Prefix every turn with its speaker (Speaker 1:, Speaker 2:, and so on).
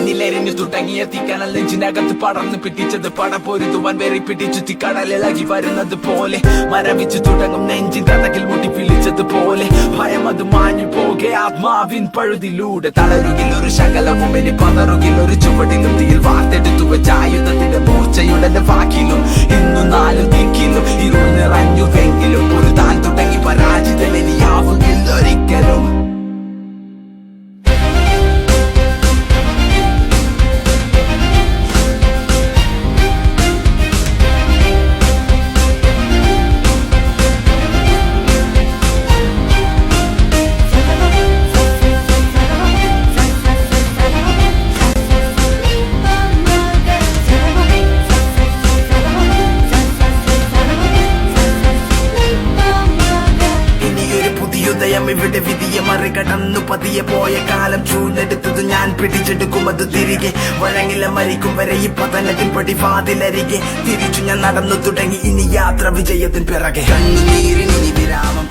Speaker 1: എന്നിലെരിഞ്ഞു തുടങ്ങിയ തീക്കനൽ നെഞ്ചിനകത്ത് പടർന്നു പിടിച്ചത് പടപൊരുതുവാൻ വേറി പിടിച്ചു തീക്കടലിളകി വരുന്നത് പോലെ മരവിച്ചു തുടങ്ങും നെഞ്ചിൻ തടകിൽ മുട്ടി പിളിച്ചത് പോലെ ഭയം അത് മാഞ്ഞു പോകെ ആത്മാവിൻ പഴുതിലൂടെ തളരുകിൽ ഒരു ശകലവും ഇനി പതറുകിൽ ഒരു ചുവടിലും തീയിൽ വാർത്തെടുത്തു വെച്ച ആയുധത്തിന്റെ മൂർച്ചയുടെ വാക്കിലും ഇന്നു നാലു ദിക്കിലും ഇരുൾ നിറഞ്ഞുവെങ്കിലും ഒരു താൻ തുടങ്ങി പരാജിതൻ ഇനിയാവുകില്ല ഒരിക്കലും. ഇവിടെ വിധിയെ മറികടന്നു പതിയെ പോയ കാലം ചൂണ്ടെടുത്തത് ഞാൻ പിടിച്ചെടുക്കുമത് തിരികെ വഴങ്ങില്ല മരിക്കും വരെ ഈ പതനത്തിൻ പടിവാതിലരികെ തിരിച്ചു ഞാൻ നടന്നു തുടങ്ങി ഇനി യാത്ര വിജയത്തിൻ പിറകെ കണ്ണുനീരിനി വിരാമം